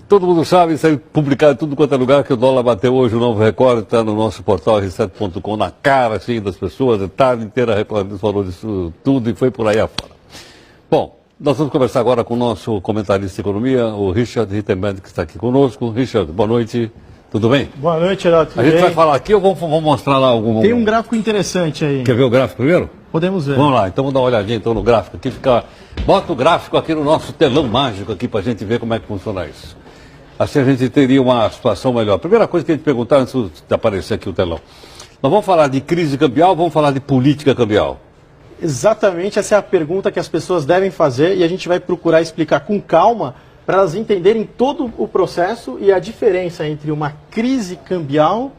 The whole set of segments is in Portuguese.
Todo mundo sabe, isso aí publicado em tudo quanto é lugar, que o dólar bateu hoje um novo recorde, está no nosso portal r7.com, na cara assim, das pessoas, a tarde inteira reclamando, falou disso tudo e foi por aí afora. Bom, nós vamos conversar agora com o nosso comentarista de economia, o Richard Rittenberg, que está aqui conosco. Richard, boa noite, tudo bem? Boa noite, Geraldo. A gente vai falar aqui ou vamos mostrar lá algum... Tem um gráfico interessante aí. Quer ver o gráfico primeiro? Podemos ver. Vamos lá, então vamos dar uma olhadinha então no gráfico aqui, bota o gráfico aqui no nosso telão mágico aqui para a gente ver como é que funciona isso. Assim a gente teria uma situação melhor. Primeira coisa que a gente perguntar antes de aparecer aqui o telão. Nós vamos falar de crise cambial, vamos falar de política cambial. Exatamente, essa é a pergunta que as pessoas devem fazer e a gente vai procurar explicar com calma para elas entenderem todo o processo e a diferença entre uma crise cambial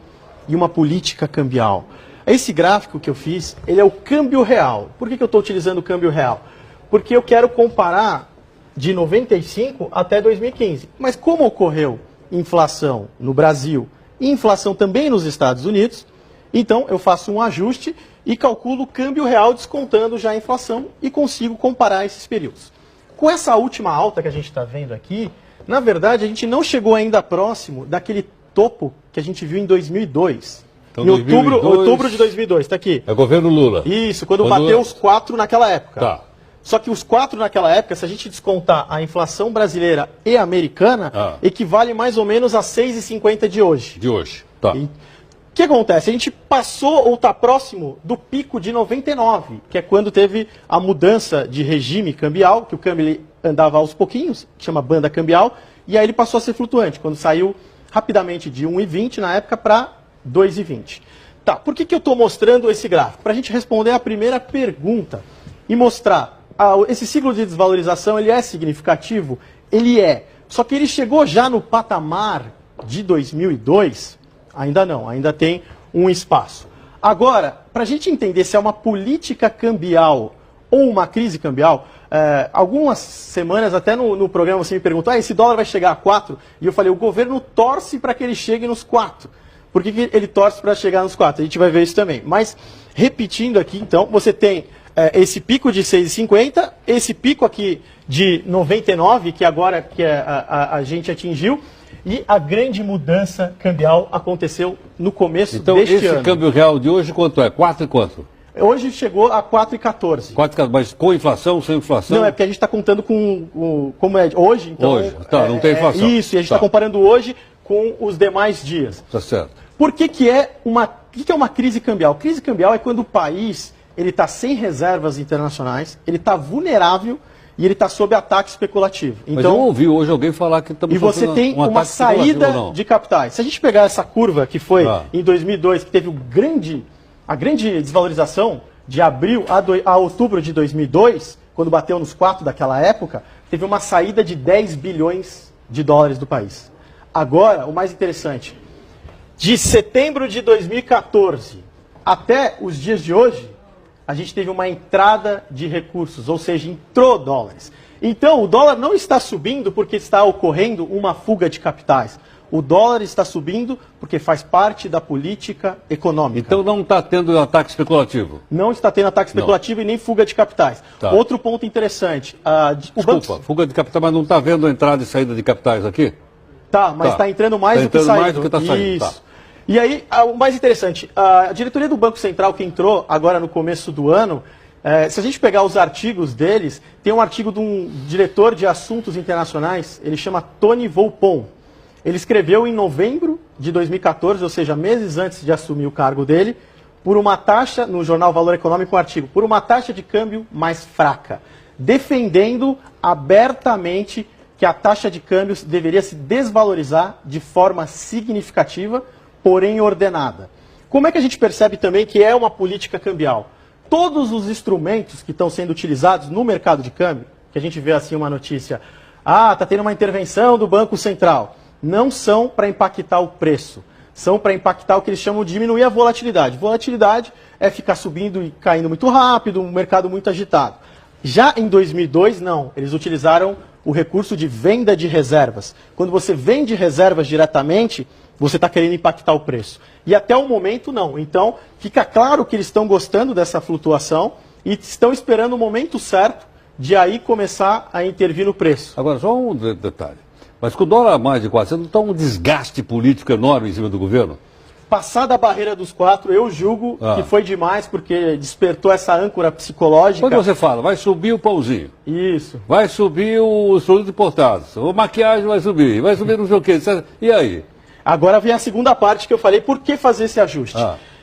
e uma política cambial. Esse gráfico que eu fiz, ele é o câmbio real. Por que eu estou utilizando o câmbio real? Porque eu quero comparar de 95 até 2015. Mas como ocorreu inflação no Brasil e inflação também nos Estados Unidos, então eu faço um ajuste e calculo o câmbio real descontando já a inflação e consigo comparar esses períodos. Com essa última alta que a gente está vendo aqui, na verdade a gente não chegou ainda próximo daquele topo que a gente viu em 2002. Então, em outubro de 2002, está aqui. É governo Lula. Isso, quando bateu os 4 naquela época. Tá. Só que os 4 naquela época, se a gente descontar a inflação brasileira e americana, equivale mais ou menos a 6,50 de hoje. De hoje, tá. O que acontece? A gente passou ou está próximo do pico de 99, que é quando teve a mudança de regime cambial, que o câmbio ele andava aos pouquinhos, que chama banda cambial, e aí ele passou a ser flutuante, quando saiu rapidamente de 1,20 na época para 2,20. Tá, por que eu estou mostrando esse gráfico? Para a gente responder a primeira pergunta e mostrar esse ciclo de desvalorização, ele é significativo? Ele é. Só que ele chegou já no patamar de 2002? Ainda não, ainda tem um espaço. Agora, para a gente entender se é uma política cambial ou uma crise cambial, algumas semanas até no programa você me perguntou, esse dólar vai chegar a 4? E eu falei, o governo torce para que ele chegue nos 4. Por que ele torce para chegar nos 4? A gente vai ver isso também. Mas, repetindo aqui, então, você tem esse pico de 6,50, esse pico aqui de 99, que agora que a gente atingiu, e a grande mudança cambial aconteceu no começo deste ano. Então, esse câmbio real de hoje quanto é? 4 e quanto? Hoje chegou a 4,14. 4, mas com inflação, sem inflação? Não, é porque a gente está contando com como é hoje. Então, hoje, tá, não tem inflação. Isso, e a gente está comparando hoje com os demais dias. Tá certo. Por que é uma crise cambial? Crise cambial é quando o país ele está sem reservas internacionais, ele está vulnerável e ele está sob ataque especulativo. Então, mas eu ouvi hoje alguém falar que estamos e você tem uma saída de capitais. Se a gente pegar essa curva que foi em 2002, que teve a grande desvalorização de abril a outubro de 2002, quando bateu nos 4 daquela época, teve uma saída de 10 bilhões de dólares do país. Agora, o mais interessante, de setembro de 2014 até os dias de hoje, a gente teve uma entrada de recursos, ou seja, entrou dólares. Então, o dólar não está subindo porque está ocorrendo uma fuga de capitais. O dólar está subindo porque faz parte da política econômica. Então não está tendo ataque especulativo? Não está tendo ataque especulativo e nem fuga de capitais. Tá. Outro ponto interessante. Fuga de capitais, mas não está vendo entrada e saída de capitais aqui? Tá, mas está entrando mais do que saindo. Mais do que está saindo. Isso. Tá. E aí, o mais interessante, a diretoria do Banco Central que entrou agora no começo do ano, se a gente pegar os artigos deles, tem um artigo de um diretor de assuntos internacionais, ele chama Tony Volpon. Ele escreveu em novembro de 2014, ou seja, meses antes de assumir o cargo dele, por uma taxa, no jornal Valor Econômico, um artigo, por uma taxa de câmbio mais fraca, defendendo abertamente que a taxa de câmbios deveria se desvalorizar de forma significativa, porém ordenada. Como é que a gente percebe também que é uma política cambial? Todos os instrumentos que estão sendo utilizados no mercado de câmbio, que a gente vê assim uma notícia, está tendo uma intervenção do Banco Central, não são para impactar o preço, são para impactar o que eles chamam de diminuir a volatilidade. Volatilidade é ficar subindo e caindo muito rápido, um mercado muito agitado. Já em 2002, não, eles utilizaram o recurso de venda de reservas. Quando você vende reservas diretamente, você está querendo impactar o preço. E até o momento, não. Então, fica claro que eles estão gostando dessa flutuação e estão esperando o momento certo de aí começar a intervir no preço. Agora, só um detalhe. Mas com o dólar a mais de 400, não está um desgaste político enorme em cima do governo? Passada a barreira dos 4, eu julgo que foi demais, porque despertou essa âncora psicológica. Quando você fala, vai subir o pãozinho. Isso. Vai subir os produtos importados. A maquiagem vai subir não sei o quê. E aí? Agora vem a segunda parte que eu falei, por que fazer esse ajuste?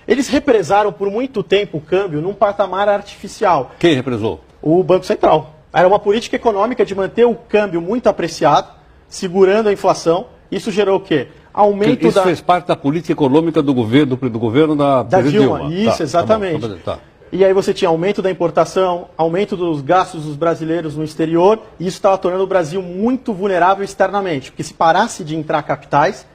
Eles represaram por muito tempo o câmbio num patamar artificial. Quem represou? O Banco Central. Era uma política econômica de manter o câmbio muito apreciado, segurando a inflação. Isso gerou o quê? Aumento Isso fez parte da política econômica do governo da Dilma. Isso, exatamente. Tá. E aí você tinha aumento da importação, aumento dos gastos dos brasileiros no exterior, e isso estava tornando o Brasil muito vulnerável externamente. Porque se parasse de entrar capitais,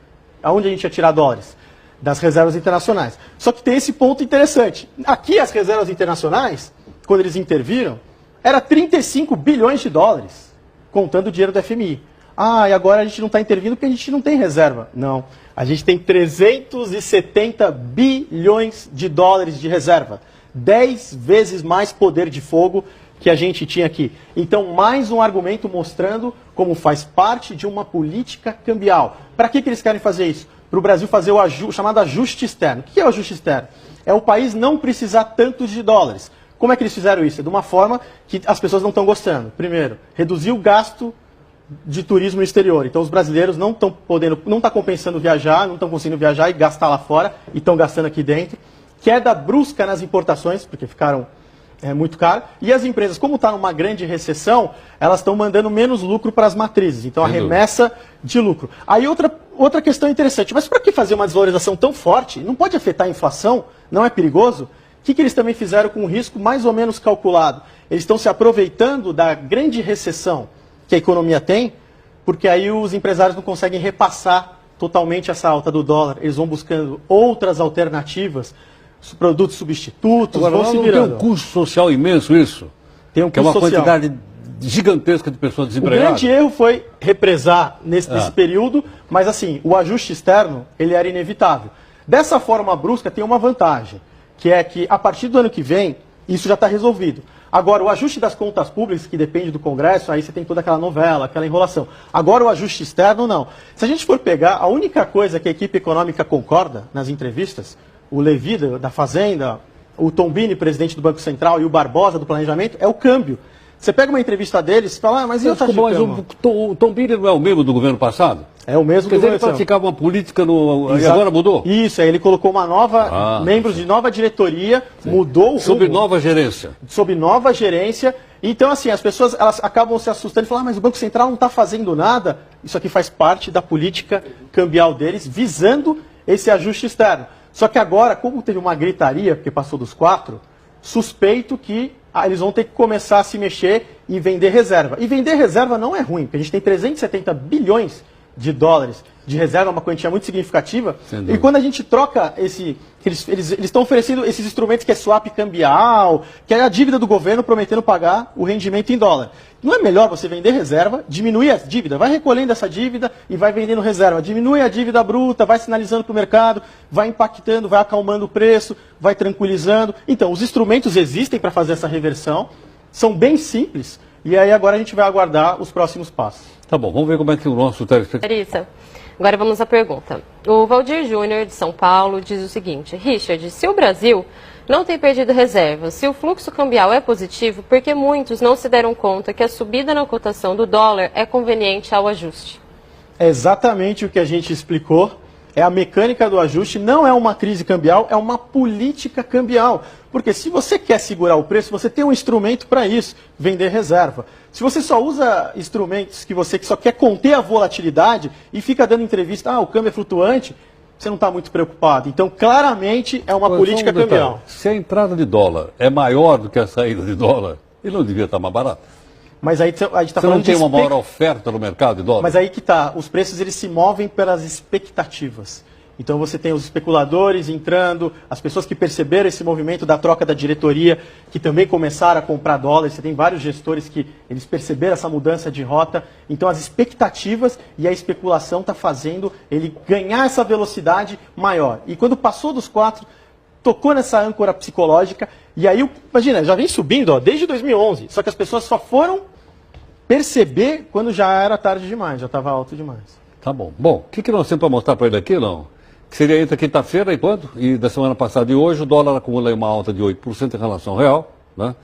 aonde a gente ia tirar dólares? Das reservas internacionais. Só que tem esse ponto interessante. Aqui as reservas internacionais, quando eles interviram, era 35 bilhões de dólares, contando o dinheiro do FMI. E agora a gente não está intervindo porque a gente não tem reserva. Não, a gente tem 370 bilhões de dólares de reserva. 10 vezes mais poder de fogo que a gente tinha aqui. Então, mais um argumento mostrando como faz parte de uma política cambial. Para que eles querem fazer isso? Para o Brasil fazer o chamado ajuste externo. O que é o ajuste externo? É o país não precisar tanto de dólares. Como é que eles fizeram isso? É de uma forma que as pessoas não estão gostando. Primeiro, reduzir o gasto de turismo no exterior. Então os brasileiros não estão podendo, não está compensando viajar, não estão conseguindo viajar e gastar lá fora, e estão gastando aqui dentro. Queda brusca nas importações, porque ficaram muito caro. E as empresas, como está numa grande recessão, elas estão mandando menos lucro para as matrizes. Então a remessa de lucro. Aí outra questão interessante, mas para que fazer uma desvalorização tão forte? Não pode afetar a inflação? Não é perigoso? O que eles também fizeram com um risco mais ou menos calculado? Eles estão se aproveitando da grande recessão que a economia tem, porque aí os empresários não conseguem repassar totalmente essa alta do dólar. Eles vão buscando outras alternativas, produtos substitutos, vão se virando. Tem um custo social imenso isso? Tem um custo social. Que é uma quantidade gigantesca de pessoas desempregadas. O grande erro foi represar nesse período, mas assim, o ajuste externo, ele era inevitável. Dessa forma brusca tem uma vantagem, que é que a partir do ano que vem, isso já está resolvido. Agora, o ajuste das contas públicas, que depende do Congresso, aí você tem toda aquela novela, aquela enrolação. Agora, o ajuste externo, não. Se a gente for pegar, a única coisa que a equipe econômica concorda nas entrevistas, o Levi, da Fazenda, o Tombini, presidente do Banco Central, e o Barbosa, do Planejamento, é o câmbio. Você pega uma entrevista deles e fala, mas e a taxa de câmbio? O Tombini não é o mesmo do governo passado? É o mesmo do governo. Ele praticava uma política e agora mudou? Isso, aí ele colocou uma nova, membros de nova diretoria, mudou o rumo. Sob nova gerência. Sob nova gerência. Então, assim, as pessoas elas acabam se assustando e falam, mas o Banco Central não está fazendo nada. Isso aqui faz parte da política cambial deles, visando esse ajuste externo. Só que agora, como teve uma gritaria, porque passou dos 4, suspeito que eles vão ter que começar a se mexer e vender reserva. E vender reserva não é ruim, porque a gente tem 370 bilhões de dólares de reserva, uma quantia muito significativa. E quando a gente troca eles estão oferecendo esses instrumentos que é swap cambial, que é a dívida do governo prometendo pagar o rendimento em dólar. Não é melhor você vender reserva, diminuir a dívida, vai recolhendo essa dívida e vai vendendo reserva. Diminui a dívida bruta, vai sinalizando para o mercado, vai impactando, vai acalmando o preço, vai tranquilizando. Então, os instrumentos existem para fazer essa reversão, são bem simples, e aí agora a gente vai aguardar os próximos passos. Tá bom, vamos ver como é que o nosso Larissa, agora vamos à pergunta. O Valdir Júnior, de São Paulo, diz o seguinte: Richard, se o Brasil não tem perdido reservas, se o fluxo cambial é positivo, por que muitos não se deram conta que a subida na cotação do dólar é conveniente ao ajuste? É exatamente o que a gente explicou. É a mecânica do ajuste, não é uma crise cambial, é uma política cambial. Porque se você quer segurar o preço, você tem um instrumento para isso, vender reserva. Se você só usa instrumentos que você só quer conter a volatilidade e fica dando entrevista, o câmbio é flutuante, você não está muito preocupado. Então, claramente, é uma política cambial. Se a entrada de dólar é maior do que a saída de dólar, ele não devia estar mais barato. Mas aí a gente está falando de... Você não tem uma maior oferta no mercado de dólar? Mas aí que está, os preços eles se movem pelas expectativas. Então você tem os especuladores entrando, as pessoas que perceberam esse movimento da troca da diretoria, que também começaram a comprar dólares. Você tem vários gestores que eles perceberam essa mudança de rota. Então as expectativas e a especulação está fazendo ele ganhar essa velocidade maior. E quando passou dos 4, tocou nessa âncora psicológica. E aí, imagina, já vem subindo desde 2011. Só que as pessoas só foram perceber quando já era tarde demais, já estava alto demais. Tá bom. Bom, o que nós temos para mostrar para ele aqui, não? Que seria entre quinta-feira e quando? E da semana passada e hoje, o dólar acumula uma alta de 8% em relação ao real, né?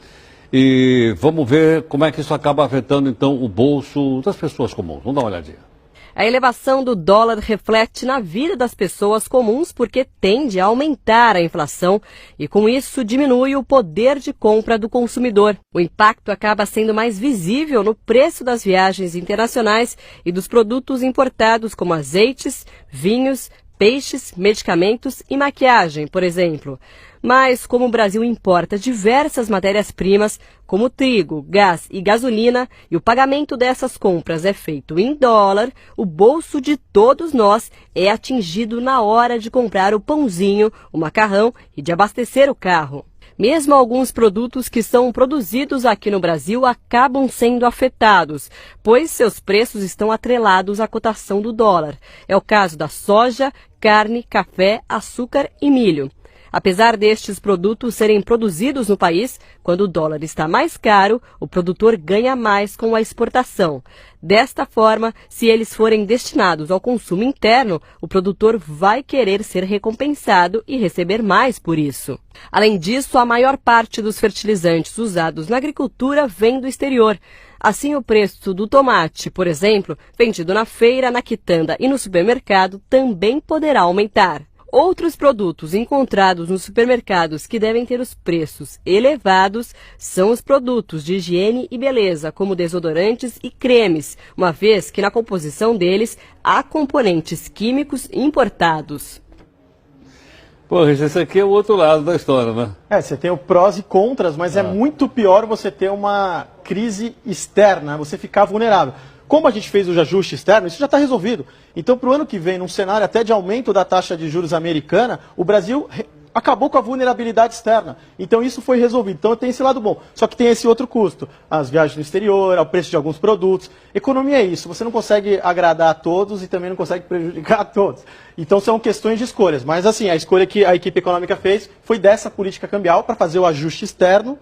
E vamos ver como é que isso acaba afetando, então, o bolso das pessoas comuns. Vamos dar uma olhadinha. A elevação do dólar reflete na vida das pessoas comuns porque tende a aumentar a inflação e, com isso, diminui o poder de compra do consumidor. O impacto acaba sendo mais visível no preço das viagens internacionais e dos produtos importados, como azeites, vinhos, peixes, medicamentos e maquiagem, por exemplo. Mas, como o Brasil importa diversas matérias-primas, como trigo, gás e gasolina, e o pagamento dessas compras é feito em dólar, o bolso de todos nós é atingido na hora de comprar o pãozinho, o macarrão e de abastecer o carro. Mesmo alguns produtos que são produzidos aqui no Brasil acabam sendo afetados, pois seus preços estão atrelados à cotação do dólar. É o caso da soja, carne, café, açúcar e milho. Apesar destes produtos serem produzidos no país, quando o dólar está mais caro, o produtor ganha mais com a exportação. Desta forma, se eles forem destinados ao consumo interno, o produtor vai querer ser recompensado e receber mais por isso. Além disso, a maior parte dos fertilizantes usados na agricultura vem do exterior. Assim, o preço do tomate, por exemplo, vendido na feira, na quitanda e no supermercado, também poderá aumentar. Outros produtos encontrados nos supermercados que devem ter os preços elevados são os produtos de higiene e beleza, como desodorantes e cremes, uma vez que na composição deles há componentes químicos importados. Pô, esse aqui é o outro lado da história, né? Você tem o prós e contras, mas é muito pior você ter uma crise externa, você ficar vulnerável. Como a gente fez o ajuste externo, isso já está resolvido. Então, para o ano que vem, num cenário até de aumento da taxa de juros americana, o Brasil acabou com a vulnerabilidade externa. Então, isso foi resolvido. Então, tem esse lado bom. Só que tem esse outro custo. As viagens no exterior, o preço de alguns produtos. Economia é isso. Você não consegue agradar a todos e também não consegue prejudicar a todos. Então, são questões de escolhas. Mas, assim, a escolha que a equipe econômica fez foi dessa política cambial para fazer o ajuste externo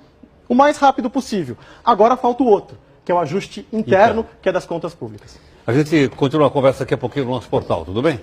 o mais rápido possível. Agora falta o outro, que é o ajuste interno, que é das contas públicas. A gente continua a conversa daqui a pouquinho no nosso portal, tudo bem?